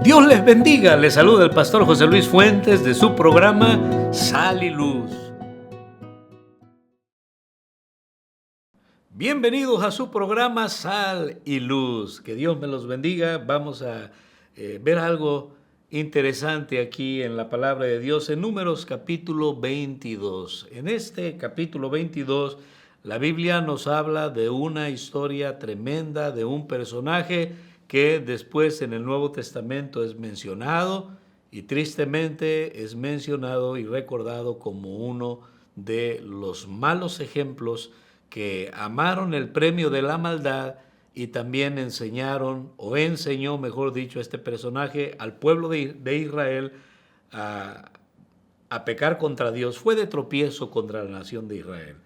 Dios les bendiga, les saluda el pastor José Luis Fuentes de su programa Sal y Luz. Bienvenidos a su programa Sal y Luz, que Dios me los bendiga. Vamos a ver algo interesante aquí en la palabra de Dios en Números capítulo 22. En este capítulo 22 la Biblia nos habla de una historia tremenda, de un personaje que después en el Nuevo Testamento es mencionado y tristemente es mencionado y recordado como uno de los malos ejemplos que amaron el premio de la maldad y también enseñó, mejor dicho, este personaje al pueblo de Israel a pecar contra Dios. Fue de tropiezo contra la nación de Israel.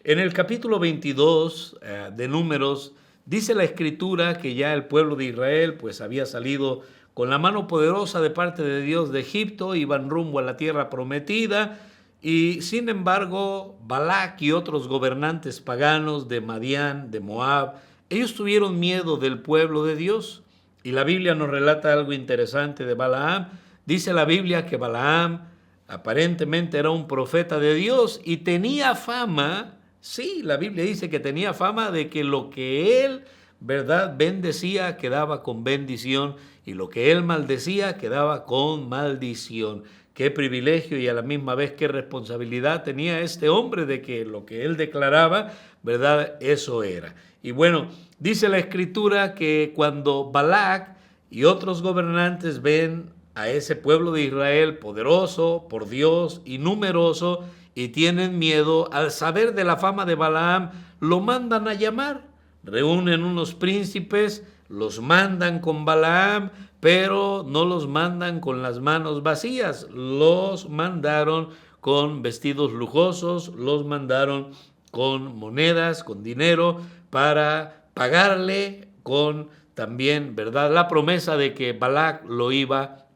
En el capítulo 22 de Números, dice la Escritura que ya el pueblo de Israel pues había salido con la mano poderosa de parte de Dios de Egipto, iban rumbo a la tierra prometida y sin embargo Balac y otros gobernantes paganos de Madián, de Moab, ellos tuvieron miedo del pueblo de Dios y la Biblia nos relata algo interesante de Balaam. Dice la Biblia que Balaam aparentemente era un profeta de Dios y tenía fama. Sí, la Biblia dice que tenía fama de que lo que él, ¿verdad?, bendecía quedaba con bendición y lo que él maldecía quedaba con maldición. Qué privilegio y a la misma vez qué responsabilidad tenía este hombre de que lo que él declaraba, ¿verdad?, eso era. Y bueno, dice la Escritura que cuando Balac y otros gobernantes ven a ese pueblo de Israel poderoso por Dios y numeroso, y tienen miedo, al saber de la fama de Balaam, lo mandan a llamar. Reúnen unos príncipes, los mandan con Balaam, pero no los mandan con las manos vacías. Los mandaron con vestidos lujosos, los mandaron con monedas, con dinero, para pagarle con también, ¿verdad?, la promesa de que Balac lo iba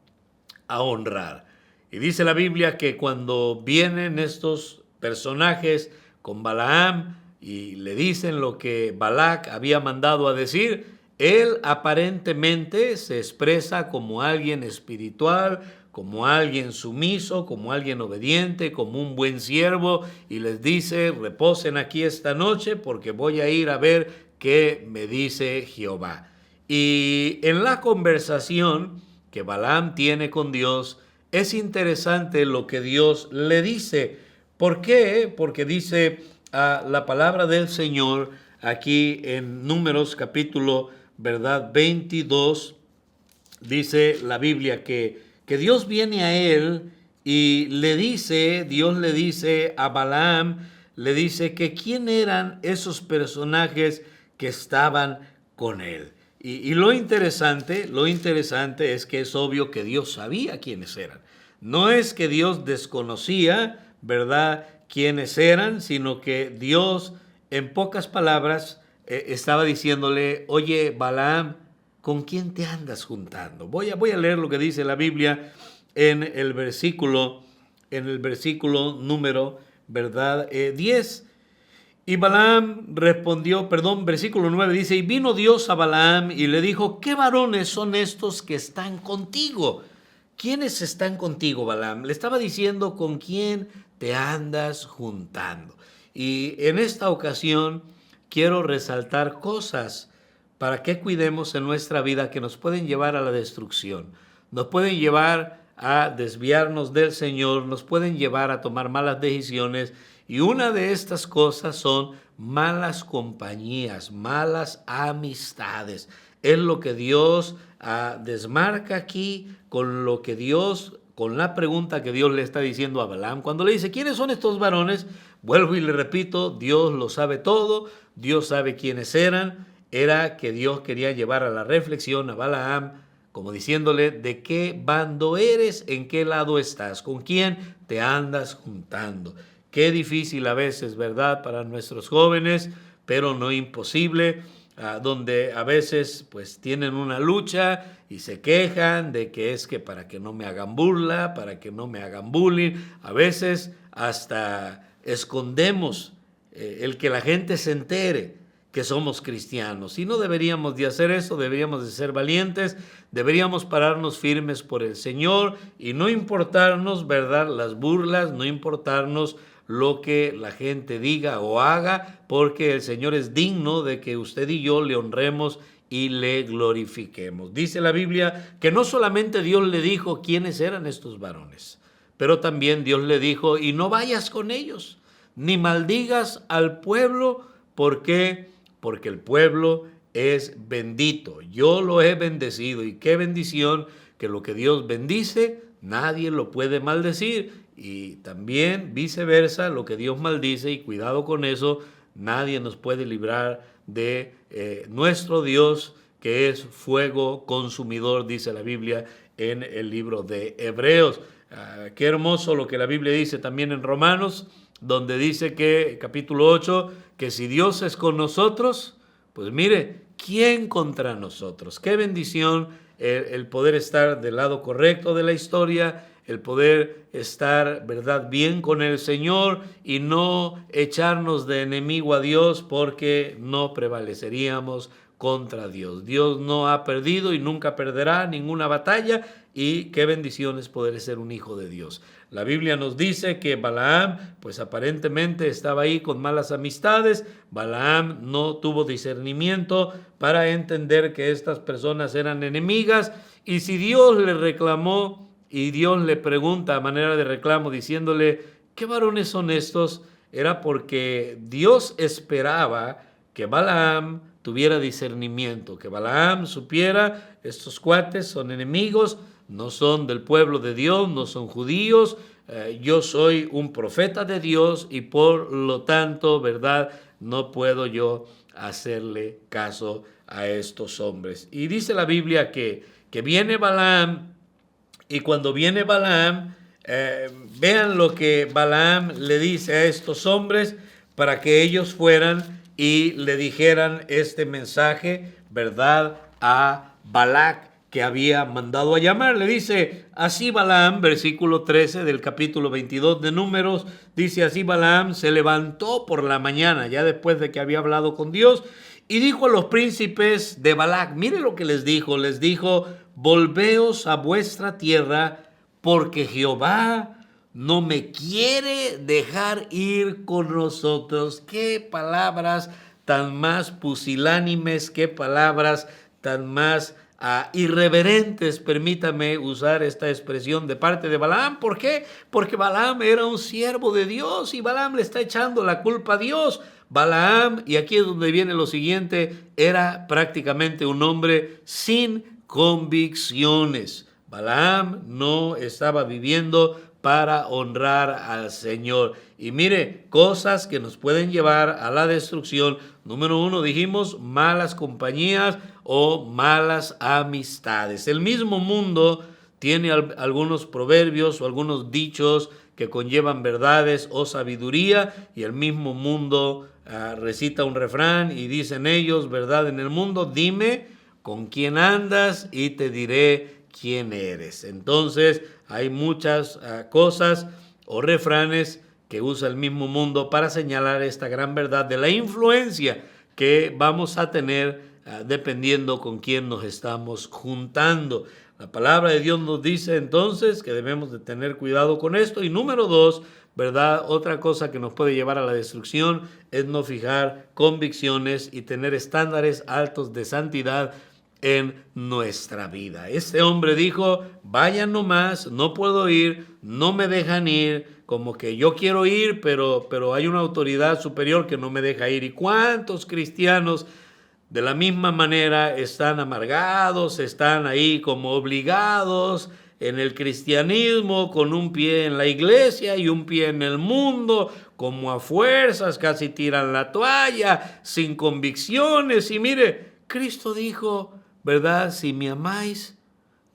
a honrar. Y dice la Biblia que cuando vienen estos personajes con Balaam y le dicen lo que Balac había mandado a decir, él aparentemente se expresa como alguien espiritual, como alguien sumiso, como alguien obediente, como un buen siervo, y les dice: reposen aquí esta noche porque voy a ir a ver qué me dice Jehová. Y en la conversación que Balaam tiene con Dios, es interesante lo que Dios le dice. ¿Por qué? Porque dice la palabra del Señor aquí en Números capítulo, ¿verdad?, 22, dice la Biblia que Dios viene a él y Dios le dice a Balaam, le dice que quién eran esos personajes que estaban con él. Y lo interesante es que es obvio que Dios sabía quiénes eran. No es que Dios desconocía, ¿verdad?, quiénes eran, sino que Dios, en pocas palabras, estaba diciéndole: oye, Balaam, ¿con quién te andas juntando? Voy a leer lo que dice la Biblia en el versículo número, ¿verdad?, 10. Y Balaam respondió, versículo 9 dice: y vino Dios a Balaam y le dijo: ¿qué varones son estos que están contigo? ¿Quiénes están contigo, Balaam? Le estaba diciendo con quién te andas juntando. Y en esta ocasión quiero resaltar cosas para que cuidemos en nuestra vida que nos pueden llevar a la destrucción, nos pueden llevar a desviarnos del Señor, nos pueden llevar a tomar malas decisiones. Y una de estas cosas son malas compañías, malas amistades. Es lo que Dios desmarca aquí con lo que con la pregunta que Dios le está diciendo a Balaam. Cuando le dice: ¿quiénes son estos varones? Vuelvo y le repito, Dios lo sabe todo, Dios sabe quiénes eran. Era que Dios quería llevar a la reflexión a Balaam, como diciéndole: ¿de qué bando eres? ¿En qué lado estás? ¿Con quién te andas juntando? Qué difícil a veces, ¿verdad?, para nuestros jóvenes, pero no imposible, donde a veces pues tienen una lucha y se quejan de que es que para que no me hagan burla, para que no me hagan bullying. A veces hasta escondemos el que la gente se entere que somos cristianos. Y no deberíamos de hacer eso, deberíamos de ser valientes, deberíamos pararnos firmes por el Señor y no importarnos, ¿verdad?, las burlas, no importarnos lo que la gente diga o haga, porque el Señor es digno de que usted y yo le honremos y le glorifiquemos. Dice la Biblia que no solamente Dios le dijo quiénes eran estos varones, pero también Dios le dijo, y no vayas con ellos, ni maldigas al pueblo. ¿Por qué? Porque el pueblo es bendito. Yo lo he bendecido, y qué bendición que lo que Dios bendice, nadie lo puede maldecir. Y también viceversa, lo que Dios maldice, y cuidado con eso, nadie nos puede librar de nuestro Dios, que es fuego consumidor, dice la Biblia en el libro de Hebreos. Qué hermoso lo que la Biblia dice también en Romanos, donde dice que, capítulo 8, que si Dios es con nosotros, pues mire, ¿quién contra nosotros? Qué bendición el poder estar del lado correcto de la historia, el poder estar, ¿verdad?, bien con el Señor y no echarnos de enemigo a Dios, porque no prevaleceríamos contra Dios. Dios no ha perdido y nunca perderá ninguna batalla, y qué bendición es poder ser un hijo de Dios. La Biblia nos dice que Balaam, pues aparentemente estaba ahí con malas amistades. Balaam no tuvo discernimiento para entender que estas personas eran enemigas, y si Dios le reclamó y Dios le pregunta a manera de reclamo diciéndole, ¿qué varones son estos?, era porque Dios esperaba que Balaam tuviera discernimiento, que Balaam supiera, estos cuates son enemigos, no son del pueblo de Dios, no son judíos, yo soy un profeta de Dios y por lo tanto, ¿verdad?, no puedo yo hacerle caso a estos hombres. Y dice la Biblia que viene Balaam, y cuando viene Balaam, vean lo que Balaam le dice a estos hombres para que ellos fueran y le dijeran este mensaje, ¿verdad?, a Balac, que había mandado a llamar. Le dice, así Balaam, versículo 13 del capítulo 22 de Números, dice, así Balaam se levantó por la mañana, ya después de que había hablado con Dios, y dijo a los príncipes de Balac, mire lo que les dijo, volveos a vuestra tierra, porque Jehová no me quiere dejar ir con nosotros. Qué palabras tan más pusilánimes, qué palabras tan más irreverentes, permítame usar esta expresión, de parte de Balaam. ¿Por qué? Porque Balaam era un siervo de Dios y Balaam le está echando la culpa a Dios. Balaam, y aquí es donde viene lo siguiente, era prácticamente un hombre sin convicciones. Balaam no estaba viviendo para honrar al Señor. Y mire, cosas que nos pueden llevar a la destrucción. Número 1, dijimos, malas compañías o malas amistades. El mismo mundo tiene algunos proverbios o algunos dichos que conllevan verdades o sabiduría, y el mismo mundo recita un refrán y dicen ellos, verdad en el mundo, dime con quién andas y te diré quién eres. Entonces hay muchas cosas o refranes que usa el mismo mundo para señalar esta gran verdad de la influencia que vamos a tener dependiendo con quién nos estamos juntando. La palabra de Dios nos dice entonces que debemos de tener cuidado con esto. Y número 2, ¿verdad?, otra cosa que nos puede llevar a la destrucción es no fijar convicciones y tener estándares altos de santidad en nuestra vida. Este hombre dijo, vayan nomás, no puedo ir, no me dejan ir, como que yo quiero ir, pero hay una autoridad superior que no me deja ir. ¿Y cuántos cristianos de la misma manera están amargados, están ahí como obligados en el cristianismo, con un pie en la iglesia y un pie en el mundo, como a fuerzas, casi tiran la toalla, sin convicciones? Y mire, Cristo dijo, ¿verdad?, si me amáis,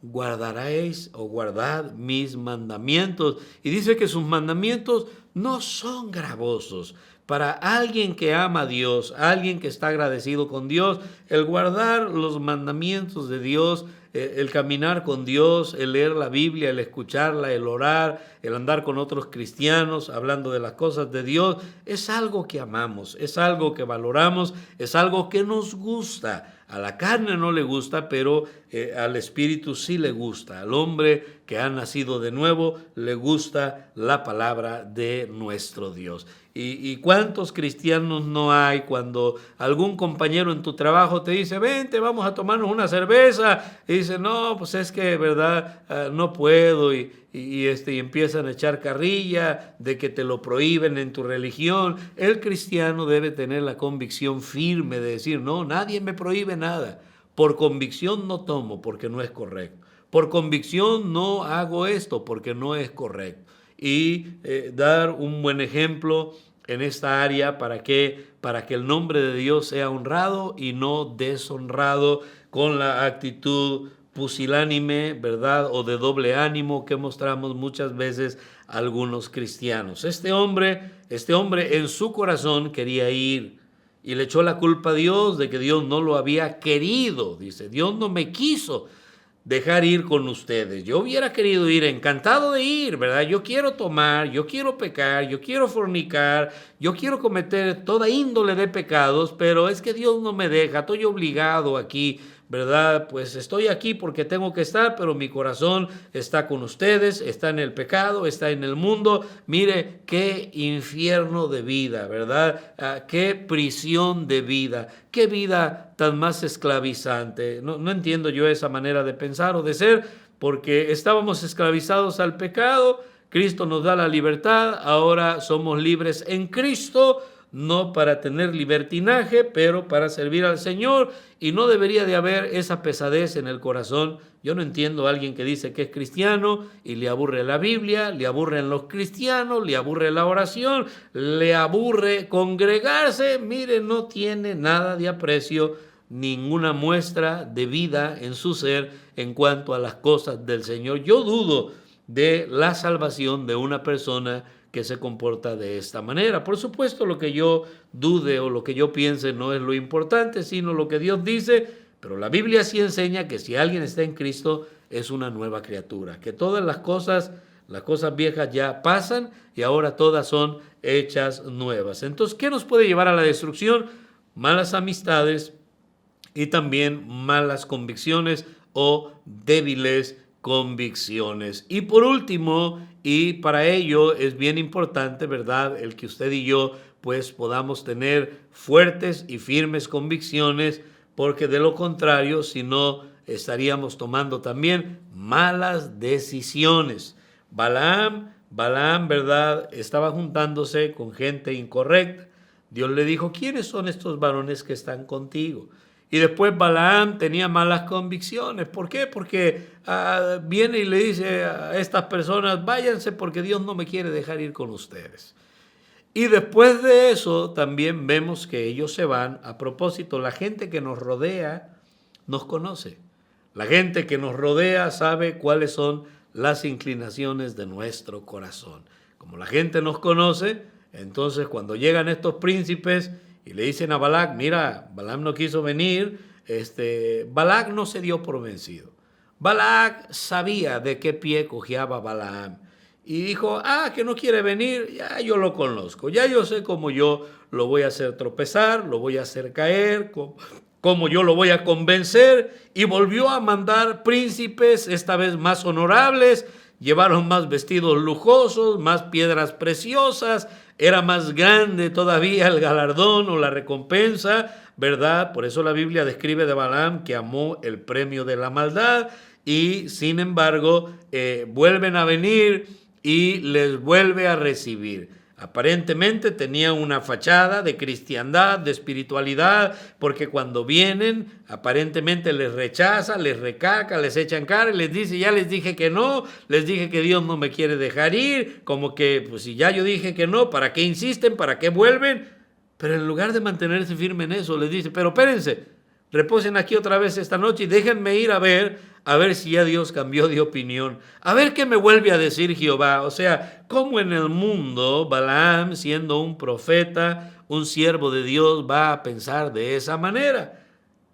guardaréis o guardad mis mandamientos. Y dice que sus mandamientos no son gravosos. Para alguien que ama a Dios, alguien que está agradecido con Dios, el guardar los mandamientos de Dios el caminar con Dios, el leer la Biblia, el escucharla, el orar, el andar con otros cristianos, hablando de las cosas de Dios, es algo que amamos, es algo que valoramos, es algo que nos gusta. A la carne no le gusta, pero al espíritu sí le gusta. Al hombre que ha nacido de nuevo le gusta la palabra de nuestro Dios. ¿Y cuántos cristianos no hay cuando algún compañero en tu trabajo te dice, vente, vamos a tomarnos una cerveza? Y dice, no, pues es que, verdad, no puedo. Y empiezan a echar carrilla de que te lo prohíben en tu religión. El cristiano debe tener la convicción firme de decir, no, nadie me prohíbe nada. Por convicción no tomo porque no es correcto. Por convicción no hago esto porque no es correcto. Y dar un buen ejemplo en esta área para que el nombre de Dios sea honrado y no deshonrado con la actitud pusilánime, ¿verdad? O de doble ánimo que mostramos muchas veces algunos cristianos. Este hombre en su corazón quería ir y le echó la culpa a Dios de que Dios no lo había querido. Dice, Dios no me quiso dejar ir con ustedes. Yo hubiera querido ir, encantado de ir, ¿verdad? Yo quiero tomar, yo quiero pecar, yo quiero fornicar, yo quiero cometer toda índole de pecados, pero es que Dios no me deja, estoy obligado aquí, ¿verdad? Pues estoy aquí porque tengo que estar, pero mi corazón está con ustedes, está en el pecado, está en el mundo. Mire, qué infierno de vida, ¿verdad? Qué prisión de vida, qué vida tan más esclavizante. No entiendo yo esa manera de pensar o de ser, porque estábamos esclavizados al pecado, Cristo nos da la libertad, ahora somos libres en Cristo, no para tener libertinaje, pero para servir al Señor, y no debería de haber esa pesadez en el corazón. Yo no entiendo a alguien que dice que es cristiano y le aburre la Biblia, le aburren los cristianos, le aburre la oración, le aburre congregarse. Mire, no tiene nada de aprecio, ninguna muestra de vida en su ser en cuanto a las cosas del Señor. Yo dudo de la salvación de una persona que se comporta de esta manera. Por supuesto, lo que yo dude o lo que yo piense no es lo importante, sino lo que Dios dice, pero la Biblia sí enseña que si alguien está en Cristo es una nueva criatura, que todas las cosas viejas ya pasan y ahora todas son hechas nuevas. Entonces, ¿qué nos puede llevar a la destrucción? Malas amistades y también malas convicciones o débiles convicciones. Y por último, y para ello es bien importante, ¿verdad?, el que usted y yo pues podamos tener fuertes y firmes convicciones, porque de lo contrario, si no, estaríamos tomando también malas decisiones. Balaam, ¿verdad?, estaba juntándose con gente incorrecta. Dios le dijo, ¿quiénes son estos varones que están contigo? Y después Balaam tenía malas convicciones. ¿Por qué? Porque viene y le dice a estas personas, váyanse porque Dios no me quiere dejar ir con ustedes. Y después de eso también vemos que ellos se van. A propósito, la gente que nos rodea nos conoce. La gente que nos rodea sabe cuáles son las inclinaciones de nuestro corazón. Como la gente nos conoce, entonces cuando llegan estos príncipes y le dicen a Balac, mira, Balaam no quiso venir, Balac no se dio por vencido. Balac sabía de qué pie cojeaba Balaam y dijo, que no quiere venir, ya yo lo conozco, ya yo sé cómo yo lo voy a hacer tropezar, lo voy a hacer caer, cómo yo lo voy a convencer, y volvió a mandar príncipes, esta vez más honorables. Llevaron más vestidos lujosos, más piedras preciosas, era más grande todavía el galardón o la recompensa, ¿verdad? Por eso la Biblia describe de Balaam que amó el premio de la maldad, y sin embargo vuelven a venir y les vuelve a recibir. Aparentemente tenían una fachada de cristiandad, de espiritualidad, porque cuando vienen, aparentemente les rechaza, les recaca, les echan cara y les dice, ya les dije que no, les dije que Dios no me quiere dejar ir, como que, pues si ya yo dije que no, ¿para qué insisten? ¿Para qué vuelven? Pero en lugar de mantenerse firme en eso, les dice, pero espérense, reposen aquí otra vez esta noche y déjenme ir a ver si ya Dios cambió de opinión, a ver qué me vuelve a decir Jehová. O sea, cómo en el mundo Balaam, siendo un profeta, un siervo de Dios, va a pensar de esa manera.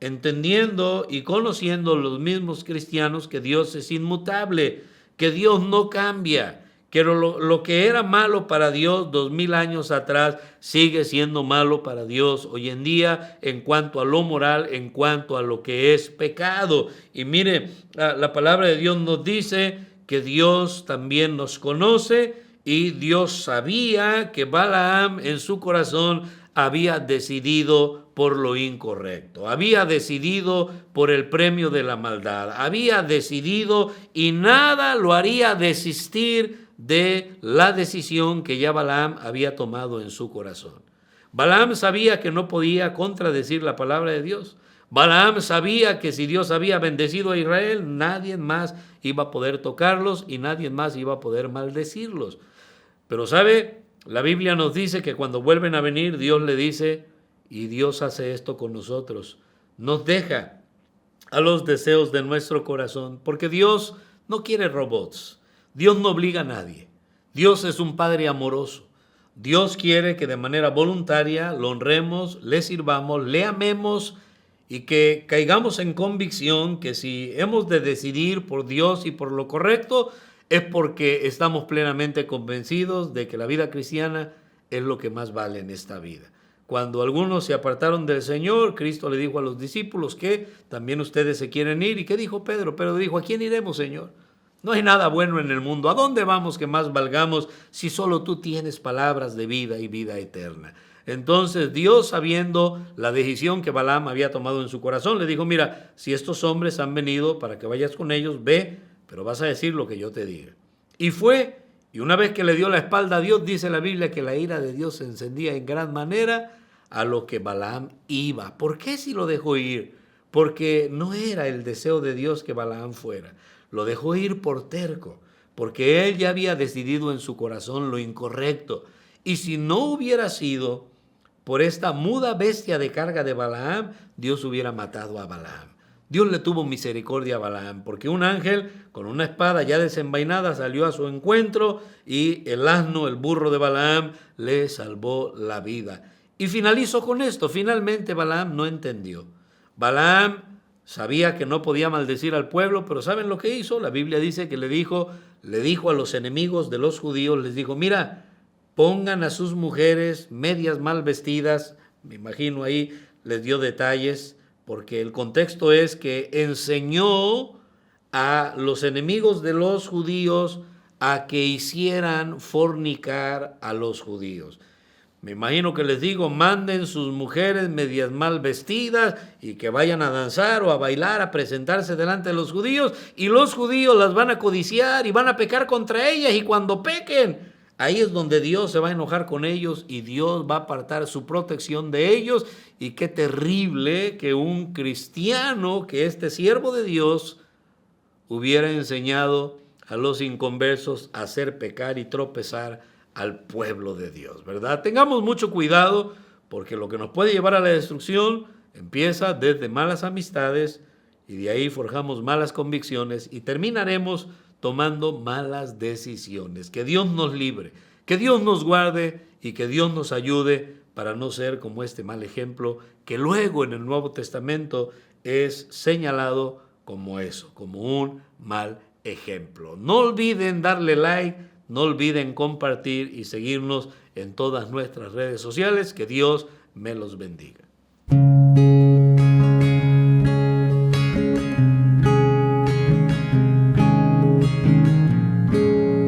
entendiendo y conociendo los mismos cristianos que Dios es inmutable, que Dios no cambia, que lo que era malo para Dios 2000 años atrás sigue siendo malo para Dios hoy en día en cuanto a lo moral, en cuanto a lo que es pecado. Y mire, la palabra de Dios nos dice que Dios también nos conoce y Dios sabía que Balaam en su corazón había decidido por lo incorrecto, había decidido por el premio de la maldad, había decidido y nada lo haría desistir de la decisión que ya Balaam había tomado en su corazón. Balaam sabía que no podía contradecir la palabra de Dios. Balaam sabía que si Dios había bendecido a Israel, nadie más iba a poder tocarlos y nadie más iba a poder maldecirlos. Pero ¿sabe? La Biblia nos dice que cuando vuelven a venir, Dios le dice, y Dios hace esto con nosotros, nos deja a los deseos de nuestro corazón, porque Dios no quiere robots, Dios no obliga a nadie, Dios es un Padre amoroso, Dios quiere que de manera voluntaria lo honremos, le sirvamos, le amemos y que caigamos en convicción que si hemos de decidir por Dios y por lo correcto, es porque estamos plenamente convencidos de que la vida cristiana es lo que más vale en esta vida. Cuando algunos se apartaron del Señor, Cristo le dijo a los discípulos que también ustedes se quieren ir. ¿Y qué dijo Pedro? Pedro dijo, ¿a quién iremos, Señor? No hay nada bueno en el mundo. ¿A dónde vamos que más valgamos si solo tú tienes palabras de vida y vida eterna? Entonces Dios, sabiendo la decisión que Balaam había tomado en su corazón, le dijo, mira, si estos hombres han venido para que vayas con ellos, ve, pero vas a decir lo que yo te diga. Y fue, y una vez que le dio la espalda a Dios, dice la Biblia que la ira de Dios se encendía en gran manera a lo que Balaam iba. ¿Por qué si lo dejó ir? Porque no era el deseo de Dios que Balaam fuera. Lo dejó ir por terco, porque él ya había decidido en su corazón lo incorrecto. Y si no hubiera sido por esta muda bestia de carga de Balaam, Dios hubiera matado a Balaam. Dios le tuvo misericordia a Balaam, porque un ángel con una espada ya desenvainada salió a su encuentro y el asno, el burro de Balaam, le salvó la vida. Y finalizo con esto. Finalmente Balaam no entendió. Balaam sabía que no podía maldecir al pueblo, pero ¿saben lo que hizo? La Biblia dice que le dijo a los enemigos de los judíos, les dijo, mira, pongan a sus mujeres medias mal vestidas, me imagino ahí les dio detalles, porque el contexto es que enseñó a los enemigos de los judíos a que hicieran fornicar a los judíos. Me imagino que les digo, manden sus mujeres medias mal vestidas y que vayan a danzar o a bailar, a presentarse delante de los judíos, y los judíos las van a codiciar y van a pecar contra ellas, y cuando pequen, ahí es donde Dios se va a enojar con ellos y Dios va a apartar su protección de ellos. Y qué terrible que un cristiano, que este siervo de Dios, hubiera enseñado a los inconversos a hacer pecar y tropezar al pueblo de Dios, ¿verdad? Tengamos mucho cuidado, porque lo que nos puede llevar a la destrucción empieza desde malas amistades y de ahí forjamos malas convicciones y terminaremos tomando malas decisiones. Que Dios nos libre, que Dios nos guarde y que Dios nos ayude para no ser como este mal ejemplo que luego en el Nuevo Testamento es señalado como eso, como un mal ejemplo. No olviden darle like, no olviden compartir y seguirnos en todas nuestras redes sociales. Que Dios me los bendiga.